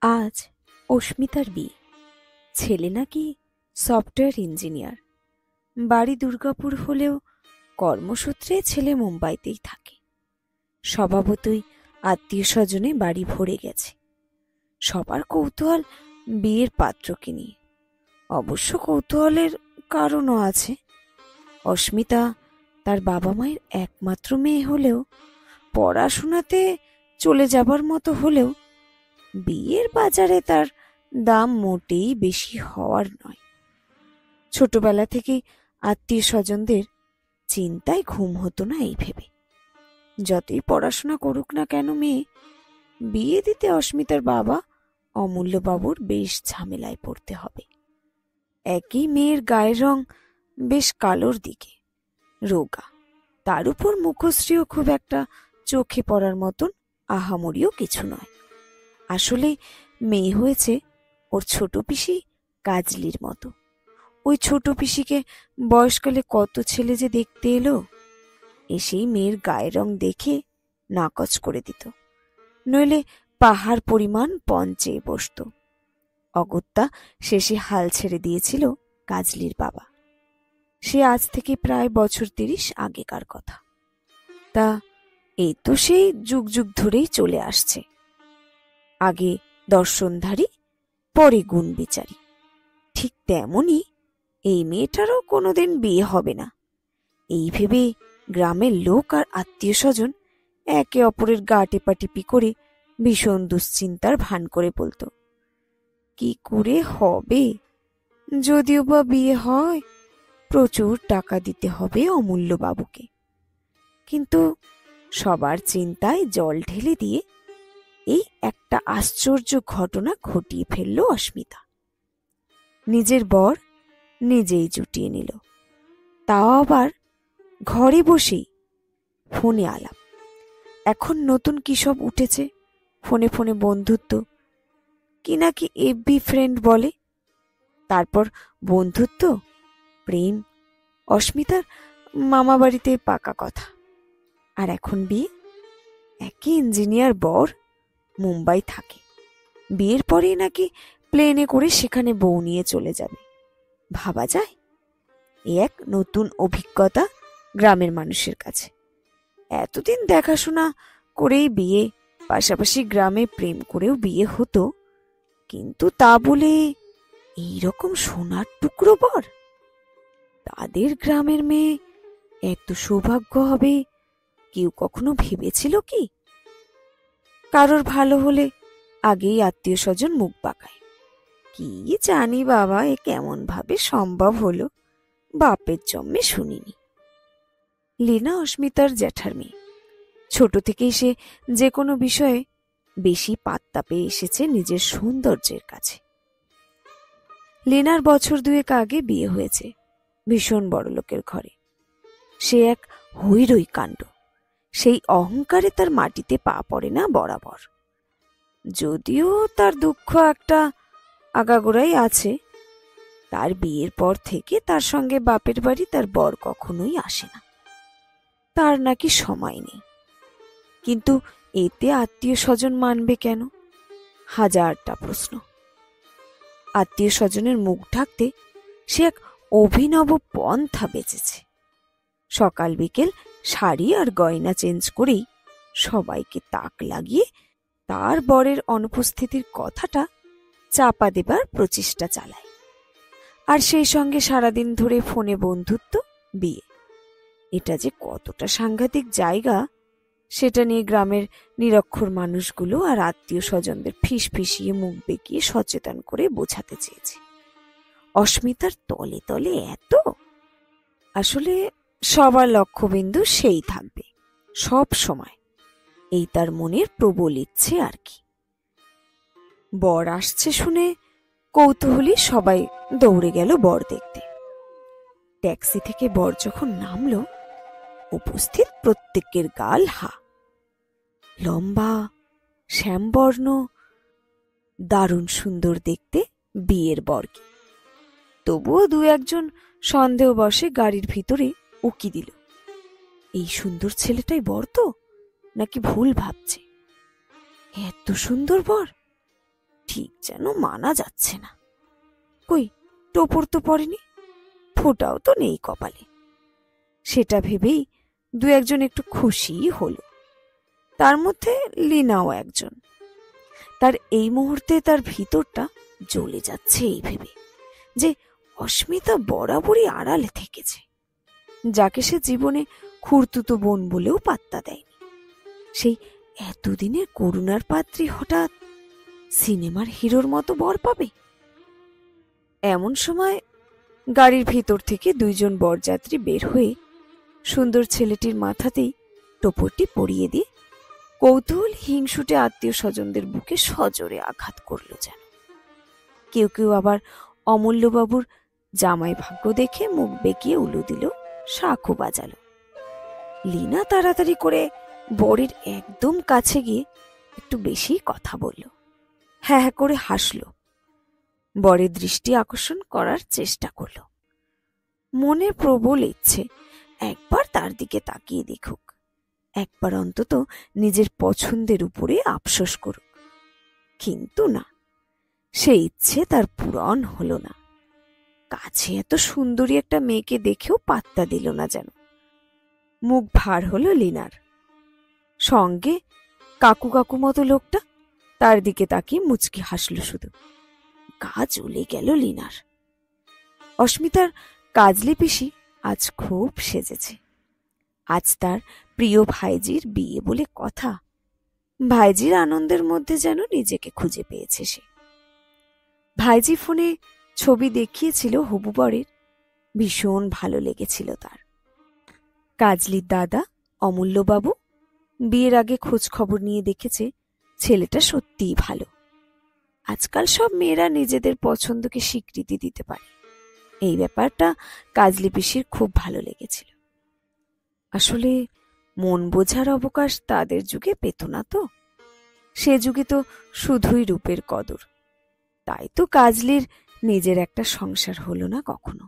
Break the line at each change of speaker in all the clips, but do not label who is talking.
আজ অস্মিতার বিয়ে। ছেলে নাকি সফটওয়্যার ইঞ্জিনিয়ার। বাড়ি দুর্গাপুর হলেও কর্মসূত্রে ছেলে মুম্বাইতেই থাকে। স্বভাবতই আত্মীয় স্বজনে বাড়ি ভরে গেছে। সবার কৌতূহল বিয়ের পাত্রকে নিয়ে। অবশ্য কৌতূহলের কারণও আছে। অস্মিতা তার বাবা মায়ের একমাত্র মেয়ে হলেও, পড়াশোনাতে চলে যাবার মতো হলেও, বিয়ের বাজারে তার দাম মোটেই বেশি হওয়ার নয়। ছোটবেলা থেকেই আত্মীয় স্বজনদের চিন্তায় ঘুম হতো না এই ভেবে, যতই পড়াশোনা করুক না কেন মেয়ে, বিয়ে দিতে অস্মিতার বাবা অমূল্যবাবুর বেশ ঝামেলায় পড়তে হবে। একই মেয়ের গায়ের রং বেশ কালোর দিকে, রোগা, তার উপর মুখশ্রীও খুব একটা চোখে পড়ার মতন আহামরিও কিছু নয়। আসলে মেয়ে হয়েছে ওর ছোট পিসি কাজলির মতো। ওই ছোট পিসিকে বয়সকালে কত ছেলে যে দেখতে এলো, এসেই মেয়ের গায়ের রং দেখে নাকচ করে দিত, নইলে পাহাড় পরিমাণ পণ চেয়ে বসত। অগত্যা শেষে হাল ছেড়ে দিয়েছিল কাজলির বাবা। সে আজ থেকে প্রায় বছর 30 আগেকার কথা। তা এই তো সেই যুগ যুগ ধরেই চলে আসছে। আগে দর্শনধারী, পরে গুণ বিচারী। ঠিক তেমনই এই মেয়েটারও কোনোদিন বিয়ে হবে না, এই ভেবে গ্রামের লোক আর আত্মীয় স্বজন একে অপরের গা টেপাটিপি করে ভীষণ দুশ্চিন্তার ভান করে বলতো, কি করে হবে? যদিও বা বিয়ে হয়, প্রচুর টাকা দিতে হবে অমূল্য বাবুকে। কিন্তু সবার চিন্তায় জল ঢেলে দিয়ে এই একটা আশ্চর্য ঘটনা ঘটিয়ে ফেলল অস্মিতা। নিজের বর নিজেই জুটিয়ে নিল, তাও আবার ঘরে বসেই। ফোনে আলাপ। এখন নতুন কি সব উঠেছে, ফোনে ফোনে বন্ধুত্ব, কি নাকি এফবি ফ্রেন্ড বলে। তারপর বন্ধুত্ব, প্রেম, অস্মিতার মামা বাড়িতে পাকা কথা। আর এখন বিয়ে। একই ইঞ্জিনিয়ার বর, মুম্বাই থাকে। বিয়ের পরেই নাকি প্লেনে করে সেখানে বউ নিয়ে চলে যাবে। ভাবা যায়? এ এক নতুন অভিজ্ঞতা গ্রামের মানুষের কাছে। এতদিন দেখাশোনা করেই বিয়ে, পাশাপাশি গ্রামে প্রেম করেও বিয়ে হতো, কিন্তু তা বলে এইরকম সোনার টুকরো বর। তাদের গ্রামের মেয়ে এত সৌভাগ্য হবে কেউ কখনো ভেবেছিল কি? কারোর ভালো হলে আগেই আত্মীয় স্বজন মুখ বাঁকায়। কি জানি বাবা, এ কেমন ভাবে সম্ভব হলো, বাপের জন্মে শুনিনি। লীনা অস্মিতার জ্যাঠার মেয়ে। ছোট থেকেই সে যে কোনো বিষয়ে বেশি পাত্তা পেয়ে এসেছে নিজের সৌন্দর্যের কাছে। লীনার বছর 2 আগে বিয়ে হয়েছে ভীষণ বড়লোকের ঘরে। সে এক হৈরৈ কাণ্ড। সেই অহংকারে তার মাটিতে পা পড়ে না বরাবর। যদিও তার দুঃখ একটা আগাগোড়াই আছে। তার বিয়ের পর থেকে তার সঙ্গে বাপের বাড়ি তার বর কখনোই আসে না। তার নাকি সময় নেই। কিন্তু এতে আত্মীয় স্বজন মানবে কেন? হাজারটা প্রশ্ন। আত্মীয় স্বজনের মুখ ঢাকতে সে এক অভিনব পন্থা বেঁচেছে। সকাল বিকেল শাড়ি আর গয়না চেঞ্জ করেই সবাইকে তাক লাগিয়ে তার বরের অনুপস্থিতির কথাটা চাপা দেবার প্রচেষ্টা চালায়। আর সেই সঙ্গে সারাদিন ধরে ফোনে বন্ধুত্ব, বিয়ে। এটা যে কতটা সাংঘাতিক জায়গা, সেটা নিয়ে গ্রামের নিরক্ষর মানুষগুলো আর আত্মীয় স্বজনদের ফিসফিসিয়ে মুখ বেঁকিয়ে সচেতন করে বোঝাতে চেয়েছে। অস্মিতার তলে তলে এত। আসলে সবার লক্ষ্যবিন্দু সেই থাকবে সব সময়, এই তার মনের প্রবল ইচ্ছে আর কি। বর আসছে শুনে কৌতূহলী সবাই দৌড়ে গেল বর দেখতে। ট্যাক্সি থেকে বর যখন নামলো, উপস্থিত প্রত্যেকের গাল হা। লম্বা, শ্যামবর্ণ, দারুণ সুন্দর দেখতে বিয়ের বরকে। তবুও 2-1 সন্দেহবশে গাড়ির ভিতরে উকি দিল, এই সুন্দর ছেলেটাই বর তো, নাকি ভুল ভাবছে। এত সুন্দর বর, ঠিক যেন মানা যাচ্ছে না। কই, টোপর তো পড়েনি, ফোঁটাও তো নেই কপালে। সেটা ভেবেই দু একজন একটু খুশিই হলো, তার মধ্যে লীনাও একজন। তার এই মুহূর্তে তার ভিতরটা জ্বলে যাচ্ছে এই ভেবে যে অস্মিতা বরাবরই আড়ালে থেকেছে, যাকে সে জীবনে খুড়তুতো বোন বলেও পাত্তা দেয়নি। সেই এতদিনের করুণার পাত্রী হঠাৎ সিনেমার হিরোর মতো বর পাবে। এমন সময় গাড়ির ভিতর থেকে দুইজন বরযাত্রী বের হয়ে সুন্দর ছেলেটির মাথাতেই টোপরটি পরিয়ে দিয়ে কৌতূহল হিংসুটে আত্মীয় স্বজনদের বুকে সজোরে আঘাত করল যেন। কেউ কেউ আবার অমূল্যবাবুর জামাই ভাগ্য দেখে মুখ বেঁকিয়ে উলু দিল, শাঁখও বাজাল। লীনা তাড়াতাড়ি করে বরের একদম কাছে গিয়ে একটু বেশি কথা বলল, হ্যাঁ হ্যাঁ করে হাসল, বরের দৃষ্টি আকর্ষণ করার চেষ্টা করল। মনে প্রবল ইচ্ছে একবার তার দিকে তাকিয়ে দেখুক, একবার অন্তত নিজের পছন্দের উপরে আফসোস করুক। কিন্তু না, সেই ইচ্ছে তার পূরণ হলো না। কাছে এত সুন্দরী একটা মেয়েকে দেখেও পাত্তা দিল না যেন। মুখ ভার হলো লীনার। সঙ্গে কাকু কাকু মতো লোকটা তার দিকে তাকিয়ে মুচকি হাসল শুধু। গা জ্বলে গেল লীনার। অস্মিতার কাজলি পিসি আজ খুব সেজেছে। আজ তার প্রিয় ভাইজির বিয়ে বলে কথা। ভাইজির আনন্দের মধ্যে যেন নিজেকে খুঁজে পেয়েছে সে। ভাইজি ফোনে ছবি দেখিয়েছিল হবু বরের, ভীষণ ভালো লেগেছিল তার। কাজলির দাদা অমূল্যবাবু বিয়ের আগে খোঁজ খবর নিয়ে দেখেছে ছেলেটা সত্যিই ভালো। আজকাল সব মেয়েরা নিজেদের পছন্দকে স্বীকৃতি দিতে পারে, এই ব্যাপারটা কাজলি পিসির খুব ভালো লেগেছিল। আসলে মন বোঝার অবকাশ তাদের যুগে পেত না তো, সে যুগে তো শুধুই রূপের কদর। তাই তো কাজলির নিজের একটা সংসার হলো না কখনো।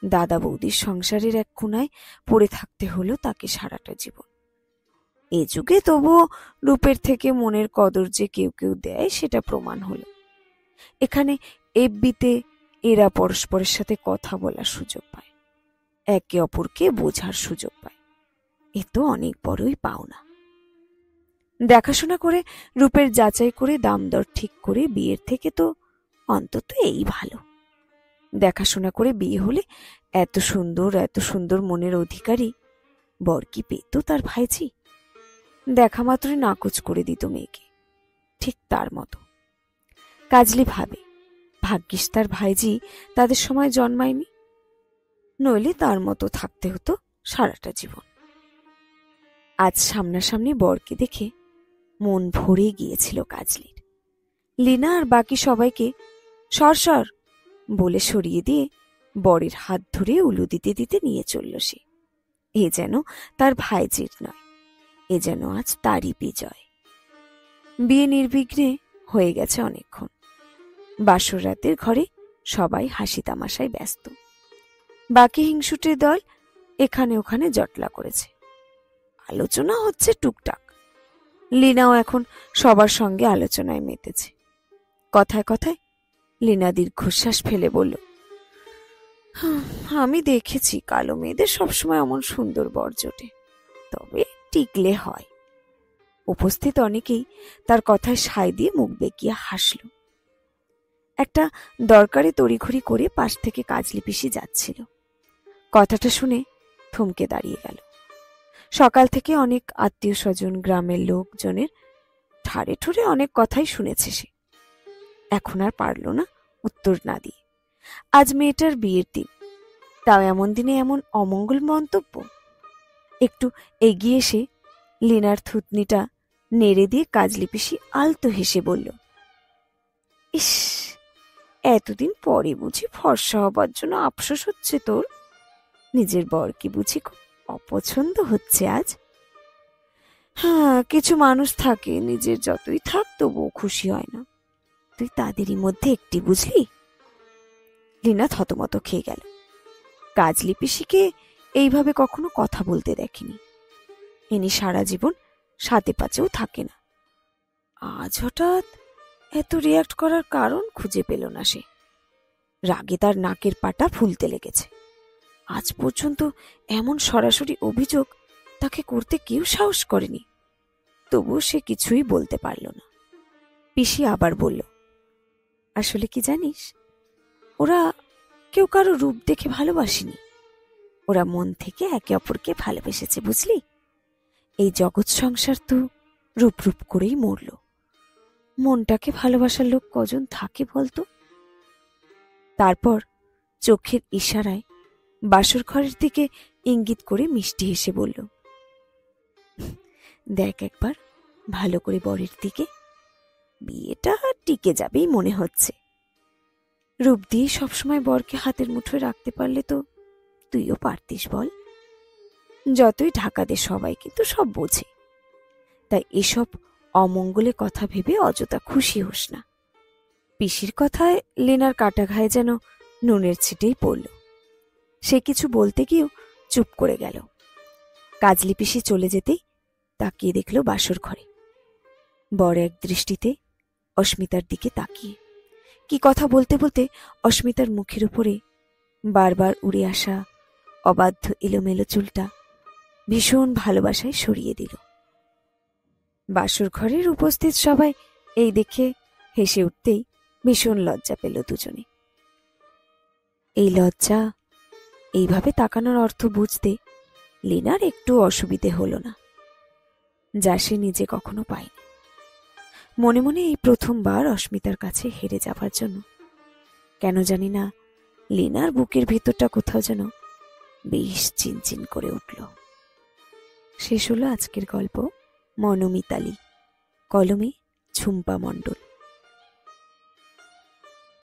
দাদা বৌদির সংসারের এক কোনায় পড়ে থাকতে হলো তাকে সারাটা জীবন। এ যুগে তবুও রূপের থেকে মনের কদর যে কেউ কেউ দেয় সেটা প্রমাণ হলো। এখানে এফবিতে এরা পরস্পরের সাথে কথা বলার সুযোগ পায়, একে অপরকে বোঝার সুযোগ পায়। এ তো অনেক বড়ই পাওনা। দেখাশোনা করে রূপের যাচাই করে দাম দর ঠিক করে বিয়ের থেকে তো অন্তত এই ভালো। দেখাশোনা করে বিয়ে হলে এত সুন্দর মনের অধিকারী বর কি পেত তার ভাইজি? দেখা মাত্রই নাকচ করে দিত মেয়েকে, ঠিক তার মতো। কাজলি ভাবে, ভাগ্যিস তার ভাইজি তাদের সময় জন্মায়নি, নইলে তার মতো থাকতে হতো সারাটা জীবন। আজ সামনাসামনি বরকে দেখে মন ভরে গিয়েছিল কাজলির। লীনা আর বাকি সবাইকে সর সর বলে সরিয়ে দিয়ে বরের হাত ধরে উলু দিতে দিতে নিয়ে চলল সে। এ যেন তার ভাইজির নয়, এ যেন আজ তারই বিজয়। বিয়ে নির্বিঘ্নে হয়ে গেছে অনেকক্ষণ। বাসর রাতের ঘরে সবাই হাসি তামাশায় ব্যস্ত। বাকি হিংসুটের দল এখানে ওখানে জটলা করেছে, আলোচনা হচ্ছে টুকটাক। লীনাও এখন সবার সঙ্গে আলোচনায় মেতেছে। কথায় কথায় লীনা দীর্ঘশ্বাস ফেলে বলল, আমি দেখেছি কালো মেয়েদের সবসময় এমন সুন্দর বর জোটে, তবে টিকলে হয়। উপস্থিত অনেকেই তার কথায় সায় দিয়ে মুখ বেঁকিয়ে হাসল। একটা দরকারি তড়িঘড়ি করে পাশ থেকে কাজলি পিসি যাচ্ছিল। কথাটা শুনে থমকে দাঁড়িয়ে গেল। সকাল থেকে অনেক আত্মীয় স্বজন, গ্রামের লোকজনের ঠাড়ে ঠুরে অনেক কথাই শুনেছে সে। এখন আর পারল না উত্তর না দিয়ে। আজ মেয়েটার বিয়ের দিন, তাও এমন দিনে এমন অমঙ্গল মন্তব্য। একটু এগিয়ে এসে লীনার থুতনিটা নেড়ে দিয়ে কাজলি পিসি আলতো হেসে বলল, ইস, এতদিন পরে বুঝি ফর্সা হবার জন্য আফসোস হচ্ছে তোর? নিজের বর কি বুঝি খুব অপছন্দ হচ্ছে আজ? হ্যাঁ, কিছু মানুষ থাকে নিজের যতই থাক তবুও খুশি হয় না। তুই তাদেরই মধ্যে একটি, বুঝলি? লীনা থতমত খেয়ে গেল। কাজলি পিসিকে এইভাবে কখনো কথা বলতে দেখেনি। ইনি সারা জীবন সাথে পাচেও থাকে না, আজ হঠাৎ এত রিয়াক্ট করার কারণ খুঁজে পেল না সে। রাগে তার নাকের পাটা ফুলতে লেগেছে। আজ পর্যন্ত এমন সরাসরি অভিযোগ তাকে করতে কেউ সাহস করেনি। তবুও সে কিছুই বলতে পারল না। পিসি আবার বলল, আসলে কি জানিস, ওরা কেউ কারো রূপ দেখে ভালোবাসেনি, ওরা মন থেকে একে অপরকে ভালোবেসেছে, বুঝলি? এই জগৎ সংসার তো রূপ রূপ করেই মরল। মনটাকে ভালোবাসার লোক কজন থাকে বলতো? তারপর চোখের ইশারায় বাসর ঘরের দিকে ইঙ্গিত করে মিষ্টি হেসে বলল, দেখ একবার ভালো করে বরের দিকে, বিয়েটা টিকে যাবেই মনে হচ্ছে। রূপ দিয়ে সবসময় বরকে হাতের মুঠোয় রাখতে পারলে তো তুইও পারতিস বল। যতই ঢাকা দে সবাই কিন্তু সব বোঝে। তাই এসব অমঙ্গলে কথা ভেবে অযথা খুশি হোস না। পিসির কথায় লেনার কাটা ঘায়ে যেন নুনের ছিটেই পড়ল। সে কিছু বলতে গিয়েও চুপ করে গেল। কাজলি পিসি চলে যেতেই তাকিয়ে দেখল বাসর ঘরে বর এক দৃষ্টিতে অস্মিতার দিকে তাকিয়ে। কি কথা বলতে বলতে অস্মিতার মুখের উপরে বারবার উড়ে আসা অবাধ্য এলোমেলো চুলটা ভীষণ ভালোবাসায় সরিয়ে দিল। বাসর ঘরের উপস্থিত সবাই এই দেখে হেসে উঠতেই ভীষণ লজ্জা পেল দুজনে। এই লজ্জা, এইভাবে তাকানোর অর্থ বুঝতে লীনার একটু অসুবিধে হলো না, যা সে নিজে কখনো পায়নি। মনে মনে এই প্রথমবার অস্মিতার কাছে হেরে যাবার জন্য কেন জানি না লীনার বুকের ভিতরটা কোথাও যেন বেশ চিনচিন করে উঠল। শেষ হলো আজকের গল্প মনোমিতালি, কলমে ঝুম্পা মণ্ডল।